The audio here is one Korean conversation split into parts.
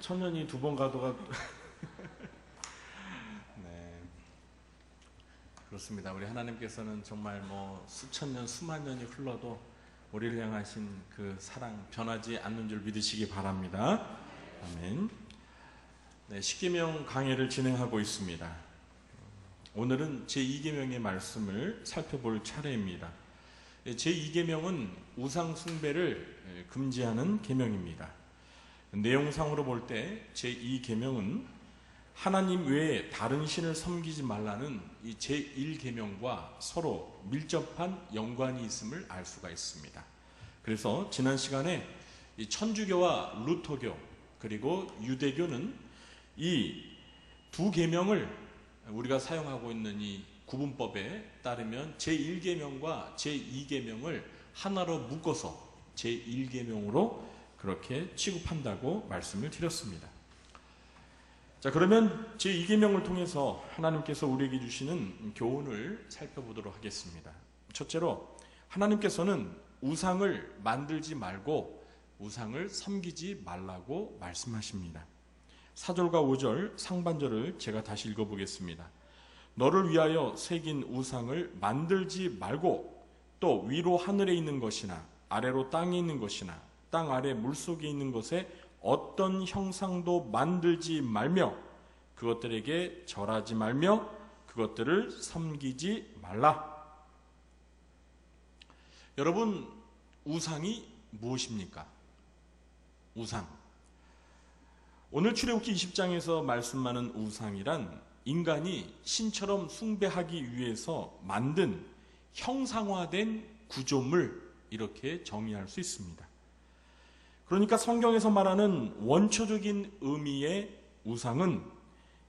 천년이 두 번 가도가 네, 그렇습니다. 우리 하나님께서는 정말 수천 년, 수만 년이 흘러도 우리를 향하신 그 사랑 변하지 않는 줄 믿으시기 바랍니다. 아멘. 네, 십계명 강해를 진행하고 있습니다. 오늘은 제2계명의 말씀을 살펴볼 차례입니다. 제2계명은 우상 숭배를 금지하는 계명입니다. 내용상으로 볼 때 제2계명은 하나님 외에 다른 신을 섬기지 말라는 이 제1계명과 서로 밀접한 연관이 있음을 알 수가 있습니다. 그래서 지난 시간에 이 천주교와 루터교 그리고 유대교는 이 두 계명을 우리가 사용하고 있는 이 구분법에 따르면 제1계명과 제2계명을 하나로 묶어서 제1계명으로 그렇게 취급한다고 말씀을 드렸습니다. 자, 그러면 제2계명을 통해서 하나님께서 우리에게 주시는 교훈을 살펴보도록 하겠습니다. 첫째로 하나님께서는 우상을 만들지 말고 우상을 섬기지 말라고 말씀하십니다. 4절과 5절 상반절을 제가 다시 읽어보겠습니다. 너를 위하여 새긴 우상을 만들지 말고 또 위로 하늘에 있는 것이나 아래로 땅에 있는 것이나 땅 아래 물속에 있는 것에 어떤 형상도 만들지 말며 그것들에게 절하지 말며 그것들을 섬기지 말라. 여러분, 우상이 무엇입니까? 우상. 오늘 출애굽기 20장에서 말씀하는 우상이란 인간이 신처럼 숭배하기 위해서 만든 형상화된 구조물, 이렇게 정의할 수 있습니다. 그러니까 성경에서 말하는 원초적인 의미의 우상은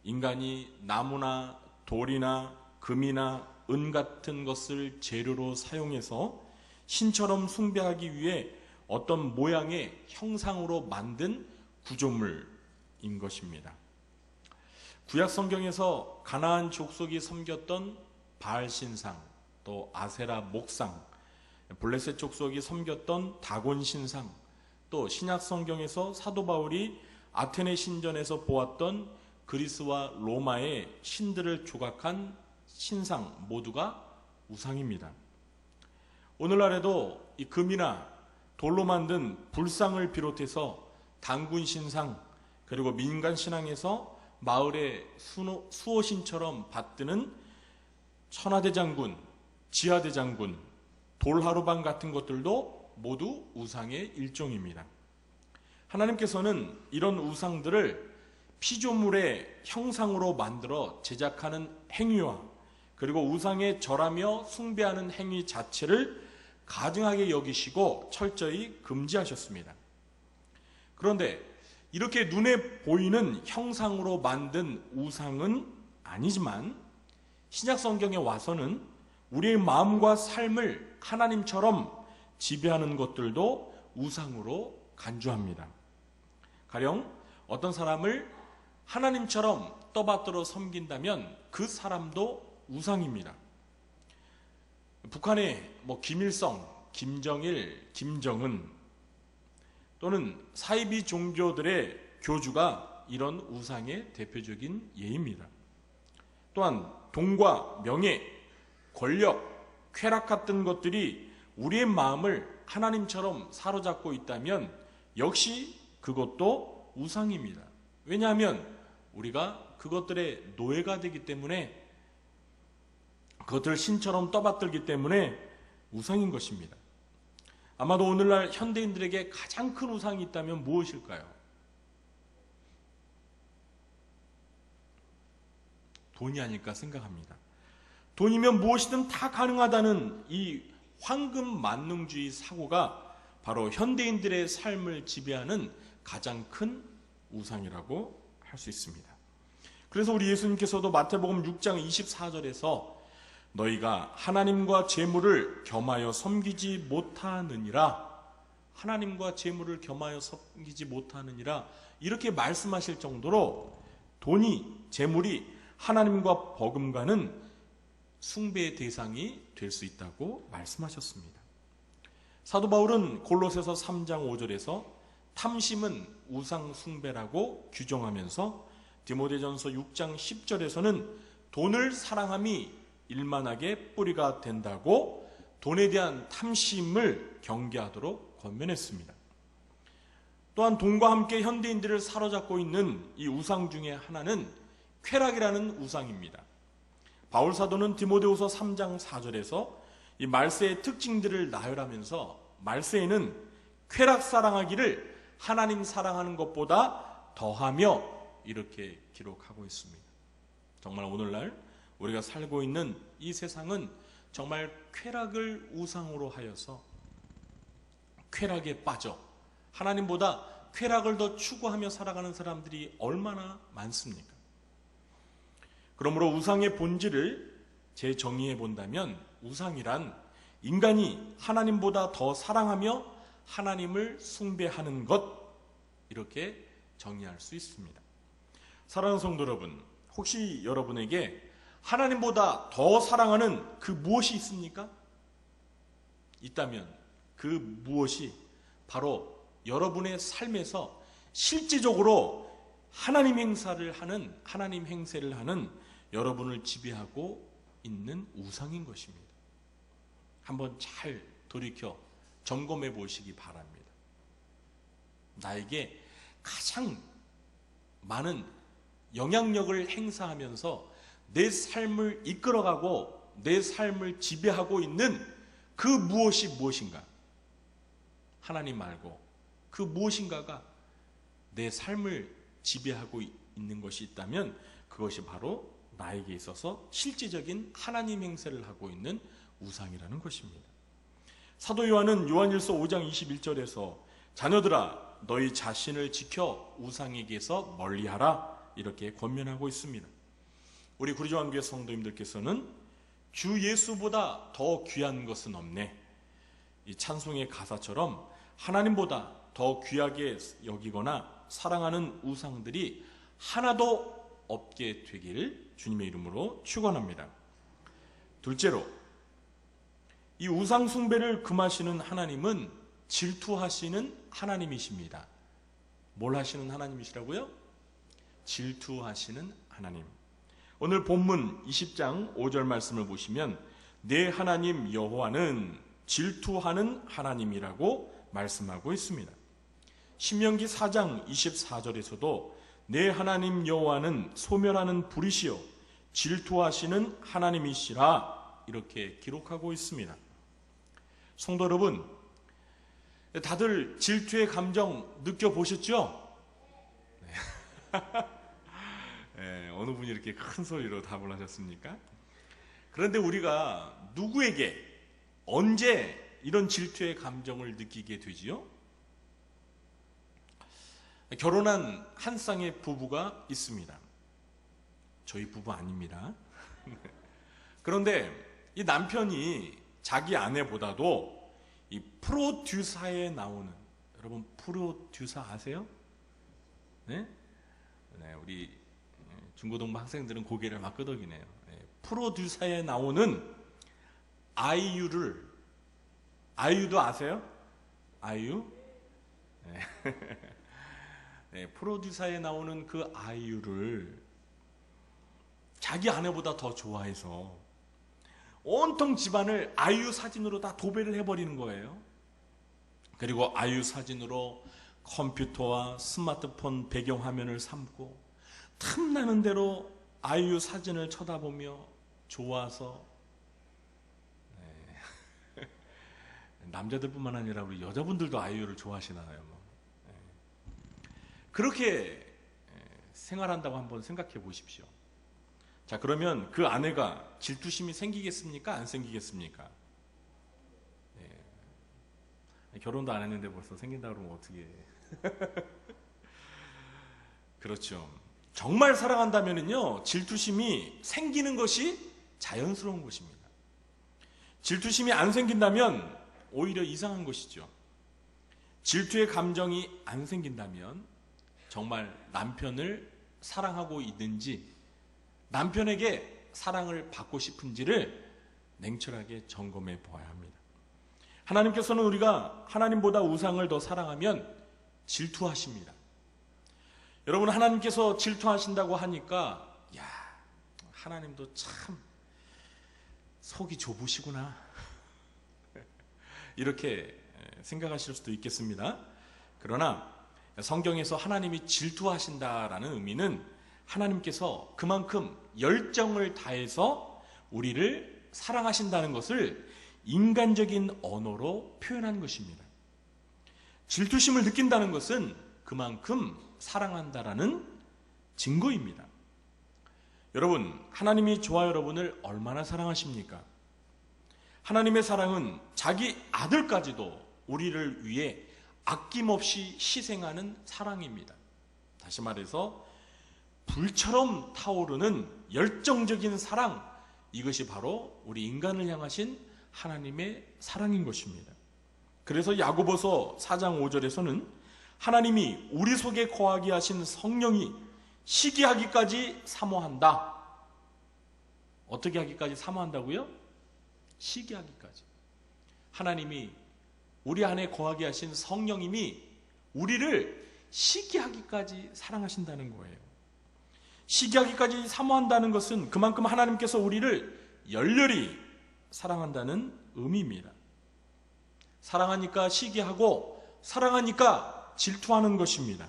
인간이 나무나 돌이나 금이나 은 같은 것을 재료로 사용해서 신처럼 숭배하기 위해 어떤 모양의 형상으로 만든 구조물인 것입니다. 구약 성경에서 가나안 족속이 섬겼던 바알 신상, 또 아세라 목상, 블레셋 족속이 섬겼던 다곤 신상, 또 신약 성경에서 사도 바울이 아테네 신전에서 보았던 그리스와 로마의 신들을 조각한 신상 모두가 우상입니다. 오늘날에도 이 금이나 돌로 만든 불상을 비롯해서 단군 신상 그리고 민간 신앙에서 마을의 수호신처럼 받드는 천하대장군, 지하대장군, 돌하루방 같은 것들도 모두 우상의 일종입니다. 하나님께서는 이런 우상들을 피조물의 형상으로 만들어 제작하는 행위와 그리고 우상에 절하며 숭배하는 행위 자체를 가증하게 여기시고 철저히 금지하셨습니다. 그런데 이렇게 눈에 보이는 형상으로 만든 우상은 아니지만 신약 성경에 와서는 우리의 마음과 삶을 하나님처럼 지배하는 것들도 우상으로 간주합니다. 가령 어떤 사람을 하나님처럼 떠받들어 섬긴다면 그 사람도 우상입니다. 북한의 김일성, 김정일, 김정은 또는 사이비 종교들의 교주가 이런 우상의 대표적인 예입니다. 또한 돈과 명예, 권력, 쾌락 같은 것들이 우리의 마음을 하나님처럼 사로잡고 있다면 역시 그것도 우상입니다. 왜냐하면 우리가 그것들의 노예가 되기 때문에 그것들을 신처럼 떠받들기 때문에 우상인 것입니다. 아마도 오늘날 현대인들에게 가장 큰 우상이 있다면 무엇일까요? 돈이 아닐까 생각합니다. 돈이면 무엇이든 다 가능하다는 이 황금 만능주의 사고가 바로 현대인들의 삶을 지배하는 가장 큰 우상이라고 할 수 있습니다. 그래서 우리 예수님께서도 마태복음 6장 24절에서 너희가 하나님과 재물을 겸하여 섬기지 못하느니라, 하나님과 재물을 겸하여 섬기지 못하느니라 이렇게 말씀하실 정도로 돈이, 재물이 하나님과 버금가는 숭배의 대상이 될 수 있다고 말씀하셨습니다. 사도 바울은 골로새서 3장 5절에서 탐심은 우상 숭배라고 규정하면서 디모데전서 6장 10절에서는 돈을 사랑함이 일만하게 뿌리가 된다고 돈에 대한 탐심을 경계하도록 권면했습니다. 또한 돈과 함께 현대인들을 사로잡고 있는 이 우상 중에 하나는 쾌락이라는 우상입니다. 바울 사도는 디모데후서 3장 4절에서 이 말세의 특징들을 나열하면서 말세에는 쾌락 사랑하기를 하나님 사랑하는 것보다 더하며 이렇게 기록하고 있습니다. 정말 오늘날 우리가 살고 있는 이 세상은 정말 쾌락을 우상으로 하여서 쾌락에 빠져 하나님보다 쾌락을 더 추구하며 살아가는 사람들이 얼마나 많습니까? 그러므로 우상의 본질을 재정의해 본다면 우상이란 인간이 하나님보다 더 사랑하며 하나님을 숭배하는 것, 이렇게 정의할 수 있습니다. 사랑하는 성도 여러분, 혹시 여러분에게 하나님보다 더 사랑하는 그 무엇이 있습니까? 있다면 그 무엇이 바로 여러분의 삶에서 실질적으로 하나님 행세를 하는 여러분을 지배하고 있는 우상인 것입니다. 한번 잘 돌이켜 점검해 보시기 바랍니다. 나에게 가장 많은 영향력을 행사하면서 내 삶을 이끌어가고 내 삶을 지배하고 있는 그 무엇이 무엇인가? 하나님 말고 그 무엇인가가 내 삶을 지배하고 있는 것이 있다면 그것이 바로 나에게 있어서 실질적인 하나님 행세를 하고 있는 우상이라는 것입니다. 사도 요한은 요한일서 5장 21절에서 자녀들아 너희 자신을 지켜 우상에게서 멀리하라 이렇게 권면하고 있습니다. 우리 구리조한교회 성도님들께서는 주 예수보다 더 귀한 것은 없네, 이 찬송의 가사처럼 하나님보다 더 귀하게 여기거나 사랑하는 우상들이 하나도 없게 되길 주님의 이름으로 축원합니다. 둘째로, 이 우상 숭배를 금하시는 하나님은 질투하시는 하나님이십니다. 뭘 하시는 하나님이시라고요? 질투하시는 하나님. 오늘 본문 20장 5절 말씀을 보시면 내 하나님 여호와는 질투하는 하나님이라고 말씀하고 있습니다. 신명기 4장 24절에서도 내 하나님 여호와는 소멸하는 불이시요 질투하시는 하나님이시라 이렇게 기록하고 있습니다. 성도 여러분, 다들 질투의 감정 느껴보셨죠? 네. 네, 어느 분이 이렇게 큰 소리로 답을 하셨습니까? 그런데 우리가 누구에게 언제 이런 질투의 감정을 느끼게 되지요? 결혼한 한 쌍의 부부가 있습니다. 저희 부부 아닙니다. 그런데 이 남편이 자기 아내보다도 이 프로듀서에 나오는, 여러분 프로듀서 아세요? 네? 네, 우리 중고등부 학생들은 고개를 막 끄덕이네요. 네, 프로듀서에 나오는 아이유도 아세요? 아이유? 네. 네, 프로듀서에 나오는 그 아이유를 자기 아내보다 더 좋아해서 온통 집안을 아이유 사진으로 다 도배를 해버리는 거예요. 그리고 아이유 사진으로 컴퓨터와 스마트폰 배경화면을 삼고 틈나는 대로 아이유 사진을 쳐다보며 좋아서, 네. 남자들뿐만 아니라 우리 여자분들도 아이유를 좋아하시나요? 네. 그렇게 생활한다고 한번 생각해 보십시오. 자, 그러면 그 아내가 질투심이 생기겠습니까? 안 생기겠습니까? 네. 결혼도 안 했는데 벌써 생긴다 그러면 어떻게 해? 그렇죠. 정말 사랑한다면요, 질투심이 생기는 것이 자연스러운 것입니다. 질투심이 안 생긴다면 오히려 이상한 것이죠. 질투의 감정이 안 생긴다면 정말 남편을 사랑하고 있는지, 남편에게 사랑을 받고 싶은지를 냉철하게 점검해 보아야 합니다. 하나님께서는 우리가 하나님보다 우상을 더 사랑하면 질투하십니다. 여러분, 하나님께서 질투하신다고 하니까 야, 하나님도 참 속이 좁으시구나 이렇게 생각하실 수도 있겠습니다. 그러나 성경에서 하나님이 질투하신다라는 의미는 하나님께서 그만큼 열정을 다해서 우리를 사랑하신다는 것을 인간적인 언어로 표현한 것입니다. 질투심을 느낀다는 것은 그만큼 사랑한다라는 증거입니다. 여러분, 하나님이 저와 여러분을 얼마나 사랑하십니까? 하나님의 사랑은 자기 아들까지도 우리를 위해 아낌없이 희생하는 사랑입니다. 다시 말해서 불처럼 타오르는 열정적인 사랑, 이것이 바로 우리 인간을 향하신 하나님의 사랑인 것입니다. 그래서 야고보서 4장 5절에서는 하나님이 우리 속에 거하게 하신 성령이 시기하기까지 사모한다. 어떻게 하기까지 사모한다고요? 시기하기까지. 하나님이 우리 안에 거하게 하신 성령님이 우리를 시기하기까지 사랑하신다는 거예요. 시기하기까지 사모한다는 것은 그만큼 하나님께서 우리를 열렬히 사랑한다는 의미입니다. 사랑하니까 시기하고 사랑하니까 질투하는 것입니다.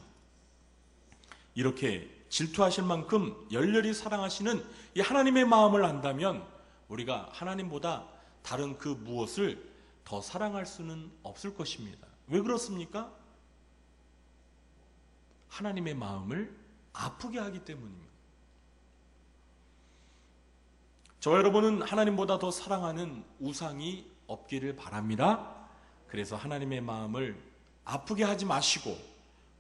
이렇게 질투하실 만큼 열렬히 사랑하시는 이 하나님의 마음을 안다면 우리가 하나님보다 다른 그 무엇을 더 사랑할 수는 없을 것입니다. 왜 그렇습니까? 하나님의 마음을 아프게 하기 때문입니다. 저와 여러분은 하나님보다 더 사랑하는 우상이 없기를 바랍니다. 그래서 하나님의 마음을 아프게 하지 마시고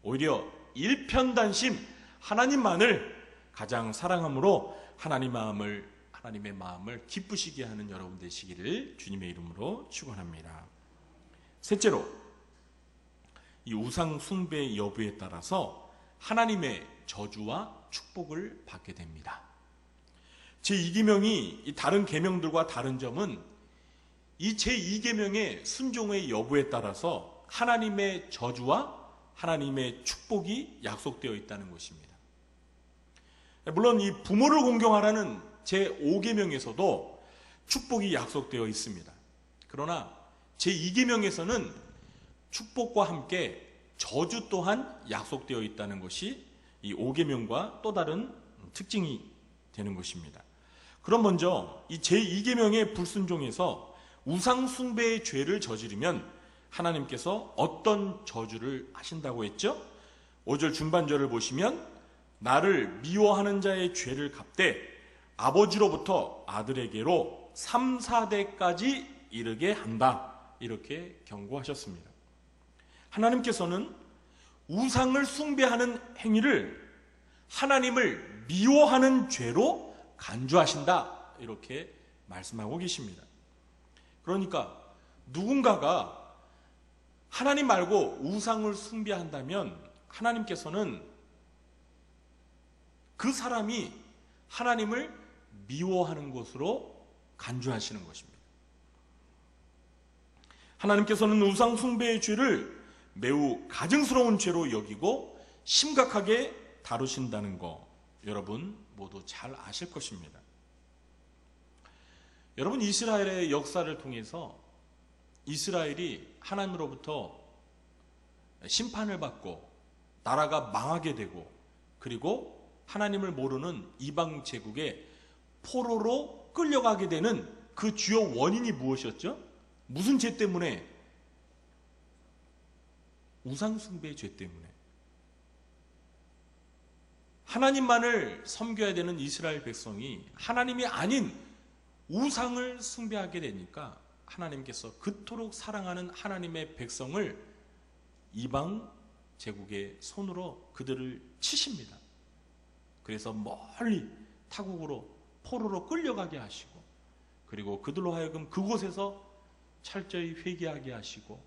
오히려 일편단심 하나님만을 가장 사랑함으로 하나님의 마음을 기쁘시게 하는 여러분 되시기를 주님의 이름으로 축원합니다. 셋째로, 이 우상 숭배 여부에 따라서 하나님의 저주와 축복을 받게 됩니다. 제2계명이 다른 계명들과 다른 점은 이 제2계명의 순종의 여부에 따라서 하나님의 저주와 하나님의 축복이 약속되어 있다는 것입니다. 물론 이 부모를 공경하라는 제5계명에서도 축복이 약속되어 있습니다. 그러나 제2계명에서는 축복과 함께 저주 또한 약속되어 있다는 것이 이 5계명과 또 다른 특징이 되는 것입니다. 그럼 먼저 이 제2계명의 불순종에서 우상 숭배의 죄를 저지르면 하나님께서 어떤 저주를 하신다고 했죠? 5절 중반절을 보시면 나를 미워하는 자의 죄를 갚되 아버지로부터 아들에게로 3, 4대까지 이르게 한다. 이렇게 경고하셨습니다. 하나님께서는 우상을 숭배하는 행위를 하나님을 미워하는 죄로 간주하신다. 이렇게 말씀하고 계십니다. 그러니까 누군가가 하나님 말고 우상을 숭배한다면 하나님께서는 그 사람이 하나님을 미워하는 것으로 간주하시는 것입니다. 하나님께서는 우상 숭배의 죄를 매우 가증스러운 죄로 여기고 심각하게 다루신다는 거 여러분 모두 잘 아실 것입니다. 여러분, 이스라엘의 역사를 통해서 이스라엘이 하나님으로부터 심판을 받고 나라가 망하게 되고 그리고 하나님을 모르는 이방 제국에 포로로 끌려가게 되는 그 주요 원인이 무엇이었죠? 무슨 죄 때문에? 우상숭배의 죄 때문에. 하나님만을 섬겨야 되는 이스라엘 백성이 하나님이 아닌 우상을 숭배하게 되니까 하나님께서 그토록 사랑하는 하나님의 백성을 이방 제국의 손으로 그들을 치십니다. 그래서 멀리 타국으로 포로로 끌려가게 하시고 그리고 그들로 하여금 그곳에서 철저히 회개하게 하시고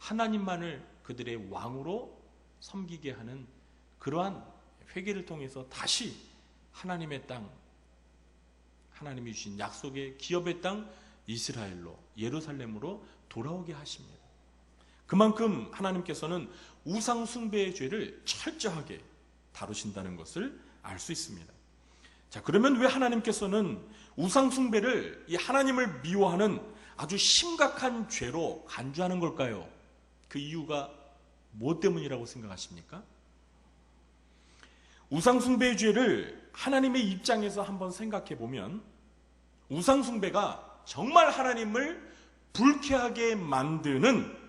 하나님만을 그들의 왕으로 섬기게 하는 그러한 회개를 통해서 다시 하나님의 땅, 하나님이 주신 약속의 기업의 땅 이스라엘로 예루살렘으로 돌아오게 하십니다. 그만큼 하나님께서는 우상 숭배의 죄를 철저하게 다루신다는 것을 알 수 있습니다. 자, 그러면 왜 하나님께서는 우상 숭배를 이 하나님을 미워하는 아주 심각한 죄로 간주하는 걸까요? 그 이유가 무엇 때문이라고 생각하십니까? 우상 숭배의 죄를 하나님의 입장에서 한번 생각해 보면 우상 숭배가 정말 하나님을 불쾌하게 만드는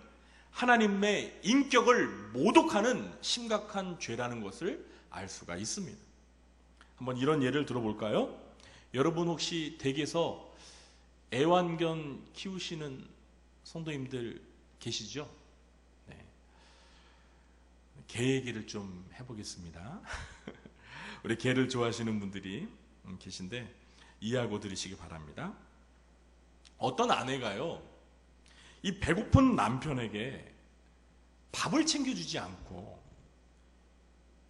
하나님의 인격을 모독하는 심각한 죄라는 것을 알 수가 있습니다. 한번 이런 예를 들어볼까요? 여러분 혹시 댁에서 애완견 키우시는 성도님들 계시죠? 네. 개 얘기를 좀 해보겠습니다. 우리 개를 좋아하시는 분들이 계신데 이해하고 들으시기 바랍니다. 어떤 아내가요, 이 배고픈 남편에게 밥을 챙겨주지 않고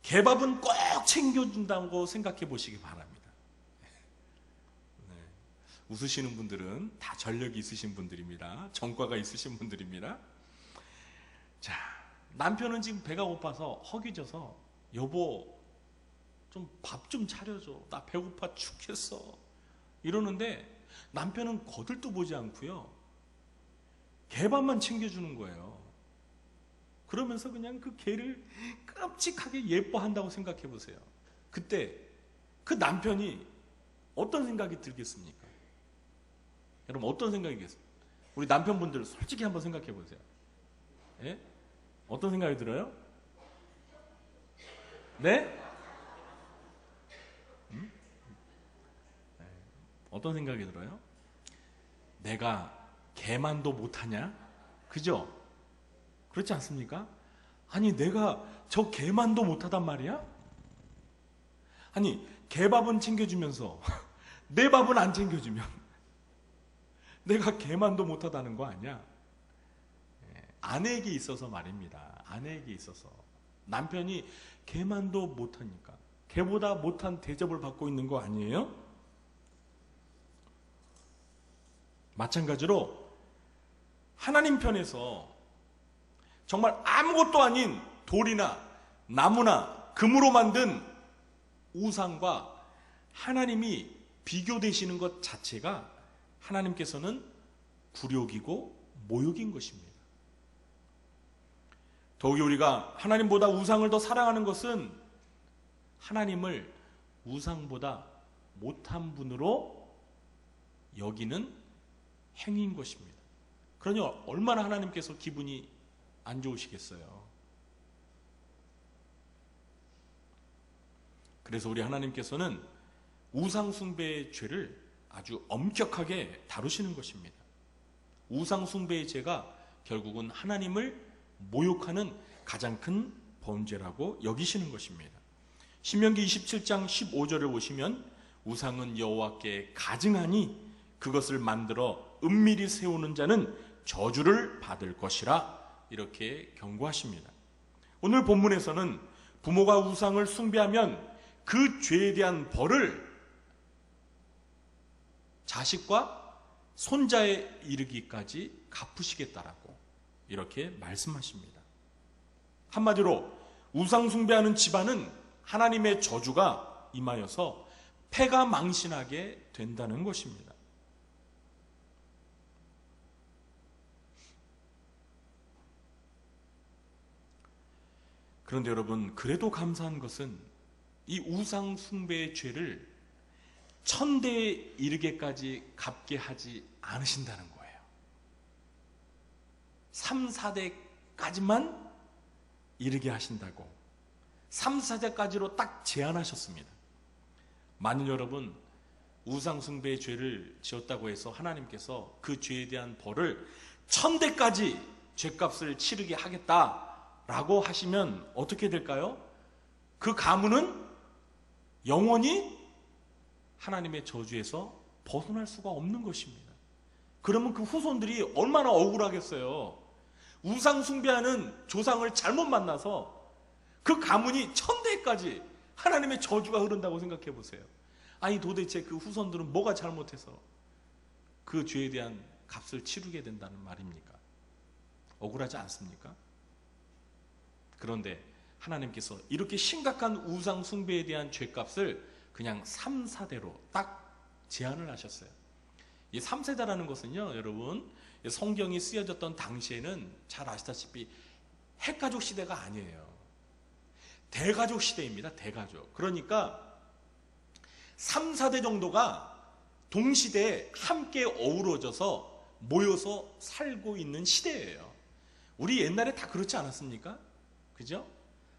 개밥은 꼭 챙겨준다고 생각해 보시기 바랍니다. 네. 웃으시는 분들은 다 전력이 있으신 분들입니다. 전과가 있으신 분들입니다. 자, 남편은 지금 배가 고파서 허기져서 여보 좀 밥 좀 차려줘. 나 배고파 죽겠어. 이러는데 남편은 거들떠 보지 않고요. 개밥만 챙겨주는 거예요. 그러면서 그냥 그 개를 끔찍하게 예뻐한다고 생각해 보세요. 그때 그 남편이 어떤 생각이 들겠습니까? 여러분 어떤 생각이겠습니까? 우리 남편분들 솔직히 한번 생각해 보세요. 예? 어떤 생각이 들어요? 네? 네. 어떤 생각이 들어요? 내가 개만도 못하냐? 그죠? 그렇지 않습니까? 아니 내가 저 개만도 못하단 말이야? 아니 개밥은 챙겨주면서 내 밥은 안 챙겨주면 내가 개만도 못하다는 거 아니야? 아내에게 있어서 말입니다. 아내에게 있어서 남편이 개만도 못하니까 개보다 못한 대접을 받고 있는 거 아니에요? 마찬가지로 하나님 편에서 정말 아무것도 아닌 돌이나 나무나 금으로 만든 우상과 하나님이 비교되시는 것 자체가 하나님께서는 굴욕이고 모욕인 것입니다. 더욱이 우리가 하나님보다 우상을 더 사랑하는 것은 하나님을 우상보다 못한 분으로 여기는 행위인 것입니다. 그러니 얼마나 하나님께서 기분이 안 좋으시겠어요. 그래서 우리 하나님께서는 우상 숭배의 죄를 아주 엄격하게 다루시는 것입니다. 우상 숭배의 죄가 결국은 하나님을 모욕하는 가장 큰 범죄라고 여기시는 것입니다. 신명기 27장 15절을 보시면 우상은 여호와께 가증하니 그것을 만들어 은밀히 세우는 자는 저주를 받을 것이라 이렇게 경고하십니다. 오늘 본문에서는 부모가 우상을 숭배하면 그 죄에 대한 벌을 자식과 손자에 이르기까지 갚으시겠다라고 이렇게 말씀하십니다. 한마디로 우상 숭배하는 집안은 하나님의 저주가 임하여서 패가 망신하게 된다는 것입니다. 그런데 여러분, 그래도 감사한 것은 이 우상 숭배의 죄를 천대에 이르게까지 갚게 하지 않으신다는 거예요. 3, 4대까지만 이르게 하신다고 3, 4대까지로 딱 제한하셨습니다. 만일 여러분 우상 숭배의 죄를 지었다고 해서 하나님께서 그 죄에 대한 벌을 1000대까지 죄값을 치르게 하겠다라고 하시면 어떻게 될까요? 그 가문은 영원히 하나님의 저주에서 벗어날 수가 없는 것입니다. 그러면 그 후손들이 얼마나 억울하겠어요. 우상 숭배하는 조상을 잘못 만나서 그 가문이 1000대까지 하나님의 저주가 흐른다고 생각해 보세요. 아니 도대체 그 후손들은 뭐가 잘못해서 그 죄에 대한 값을 치르게 된다는 말입니까? 억울하지 않습니까? 그런데 하나님께서 이렇게 심각한 우상 숭배에 대한 죄값을 그냥 3, 4대로 딱 제한을 하셨어요. 이 3세대라는 것은요, 여러분, 성경이 쓰여졌던 당시에는 잘 아시다시피 핵가족 시대가 아니에요. 대가족 시대입니다. 대가족. 그러니까 3, 4대 정도가 동시대에 함께 어우러져서 모여서 살고 있는 시대예요. 우리 옛날에 다 그렇지 않았습니까? 그죠?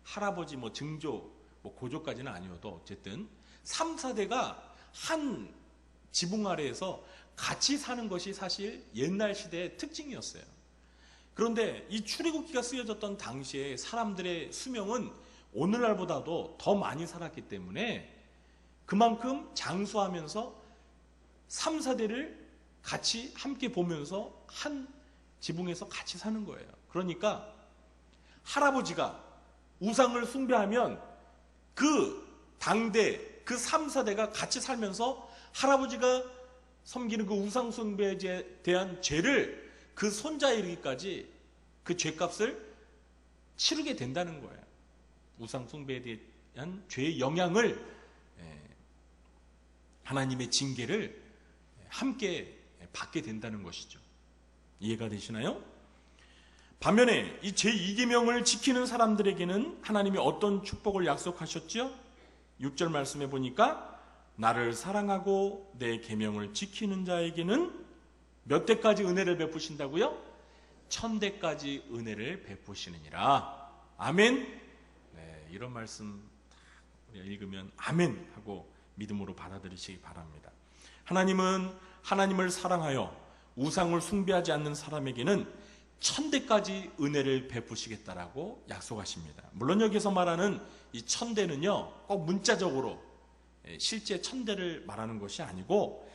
할아버지, 증조, 고조까지는 아니어도 어쨌든 3, 4대가 한 지붕 아래에서 같이 사는 것이 사실 옛날 시대의 특징이었어요. 그런데 이 출애굽기가 쓰여졌던 당시에 사람들의 수명은 오늘날보다도 더 많이 살았기 때문에 그만큼 장수하면서 3, 4대를 같이 함께 보면서 한 지붕에서 같이 사는 거예요. 그러니까 할아버지가 우상을 숭배하면 그 당대, 그 3, 4대가 같이 살면서 할아버지가 섬기는 그 우상 숭배에 대한 죄를 그 손자에 이르기까지 그 죄값을 치르게 된다는 거예요. 우상 숭배에 대한 죄의 영향을, 하나님의 징계를 함께 받게 된다는 것이죠. 이해가 되시나요? 반면에 이 제2계명을 지키는 사람들에게는 하나님이 어떤 축복을 약속하셨죠? 6절 말씀해 보니까 나를 사랑하고 내 계명을 지키는 자에게는 몇 대까지 은혜를 베푸신다고요? 1000대까지 은혜를 베푸시느니라. 아멘. 네, 이런 말씀 우리가 읽으면 아멘 하고 믿음으로 받아들이시기 바랍니다. 하나님은 하나님을 사랑하여 우상을 숭배하지 않는 사람에게는 1000대까지 은혜를 베푸시겠다라고 약속하십니다. 물론 여기서 말하는 이 1000대는요, 꼭 문자적으로 실제 1000대를 말하는 것이 아니고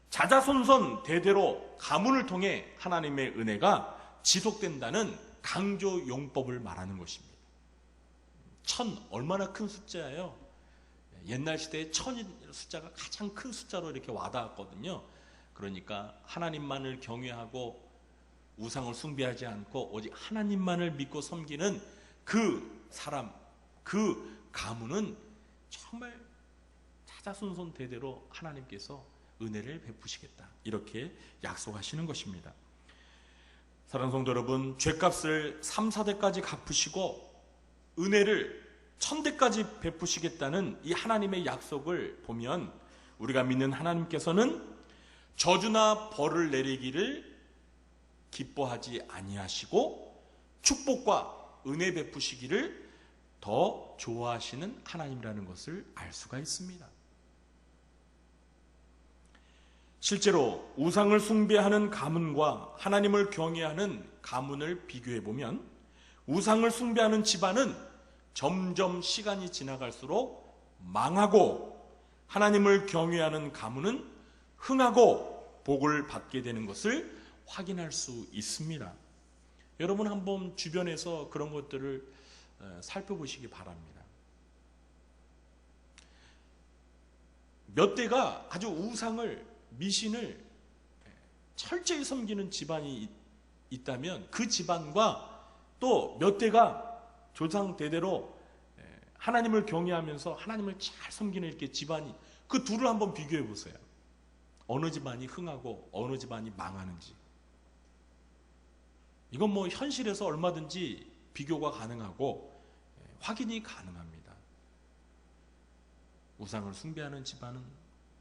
자자손손 대대로 가문을 통해 하나님의 은혜가 지속된다는 강조 용법을 말하는 것입니다. 1000 얼마나 큰 숫자예요? 옛날 시대에 1000이라는 숫자가 가장 큰 숫자로 이렇게 와닿았거든요. 그러니까 하나님만을 경외하고 우상을 숭배하지 않고 오직 하나님만을 믿고 섬기는 그 사람, 그 가문은 정말 자자손손 대대로 하나님께서 은혜를 베푸시겠다, 이렇게 약속하시는 것입니다. 사랑하는 성도 여러분, 죄값을 3, 4대까지 갚으시고 은혜를 1000대까지 베푸시겠다는 이 하나님의 약속을 보면 우리가 믿는 하나님께서는 저주나 벌을 내리기를 기뻐하지 아니하시고 축복과 은혜 베푸시기를 더 좋아하시는 하나님이라는 것을 알 수가 있습니다. 실제로 우상을 숭배하는 가문과 하나님을 경외하는 가문을 비교해 보면 우상을 숭배하는 집안은 점점 시간이 지나갈수록 망하고 하나님을 경외하는 가문은 흥하고 복을 받게 되는 것을 확인할 수 있습니다. 여러분 한번 주변에서 그런 것들을 살펴보시기 바랍니다. 몇 대가 아주 우상을, 미신을 철저히 섬기는 집안이 있다면 그 집안과 또 몇 대가 조상 대대로 하나님을 경외하면서 하나님을 잘 섬기는 이렇게 집안이, 그 둘을 한번 비교해 보세요. 어느 집안이 흥하고 어느 집안이 망하는지. 이건 현실에서 얼마든지 비교가 가능하고 확인이 가능합니다. 우상을 숭배하는 집안은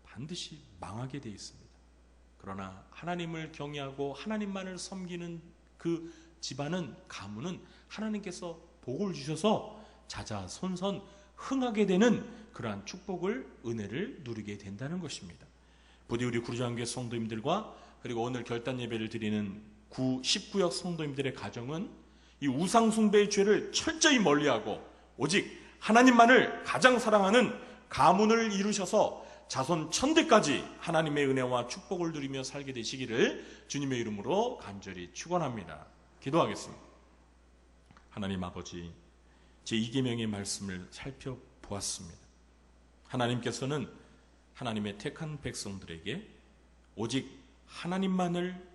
반드시 망하게 되어 있습니다. 그러나 하나님을 경외하고 하나님만을 섬기는 그 집안은, 가문은 하나님께서 복을 주셔서 자자손손 흥하게 되는 그러한 축복을, 은혜를 누리게 된다는 것입니다. 부디 우리 구루장교회 성도님들과 그리고 오늘 결단 예배를 드리는 19역 성도님들의 가정은 이 우상 숭배의 죄를 철저히 멀리하고 오직 하나님만을 가장 사랑하는 가문을 이루셔서 자손 1000대까지 하나님의 은혜와 축복을 누리며 살게 되시기를 주님의 이름으로 간절히 축원합니다. 기도하겠습니다. 하나님 아버지, 제2계명의 말씀을 살펴보았습니다. 하나님께서는 하나님의 택한 백성들에게 오직 하나님만을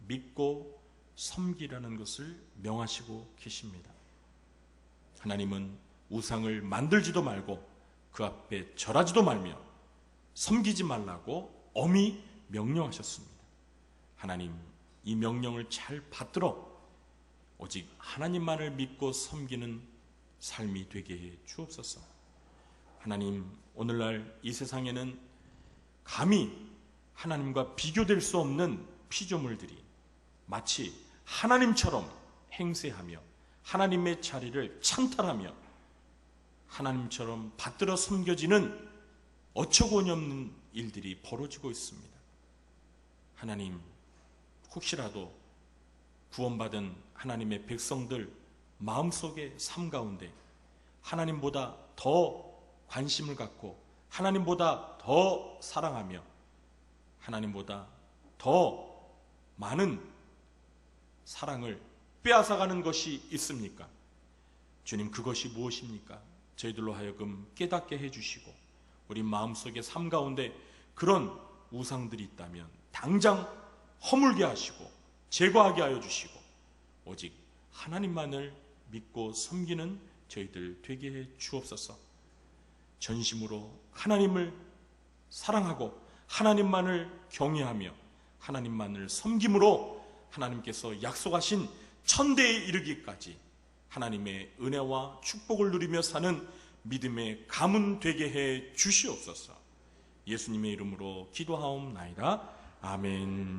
믿고 섬기라는 것을 명하시고 계십니다. 하나님은 우상을 만들지도 말고 그 앞에 절하지도 말며 섬기지 말라고 엄히 명령하셨습니다. 하나님, 이 명령을 잘 받들어 오직 하나님만을 믿고 섬기는 삶이 되게 해 주옵소서. 하나님, 오늘날 이 세상에는 감히 하나님과 비교될 수 없는 피조물들이 마치 하나님처럼 행세하며 하나님의 자리를 찬탈하며 하나님처럼 받들어 섬겨지는 어처구니 없는 일들이 벌어지고 있습니다. 하나님, 혹시라도 구원받은 하나님의 백성들 마음속의 삶 가운데 하나님보다 더 관심을 갖고 하나님보다 더 사랑하며 하나님보다 더 많은 사랑을 빼앗아가는 것이 있습니까? 주님, 그것이 무엇입니까? 저희들로 하여금 깨닫게 해주시고 우리 마음속의 삶 가운데 그런 우상들이 있다면 당장 허물게 하시고 제거하게 하여 주시고 오직 하나님만을 믿고 섬기는 저희들 되게 해 주옵소서. 전심으로 하나님을 사랑하고 하나님만을 경외하며 하나님만을 섬김으로 하나님께서 약속하신 천대에 이르기까지 하나님의 은혜와 축복을 누리며 사는 믿음의 가문 되게 해 주시옵소서. 예수님의 이름으로 기도하옵나이다. 아멘.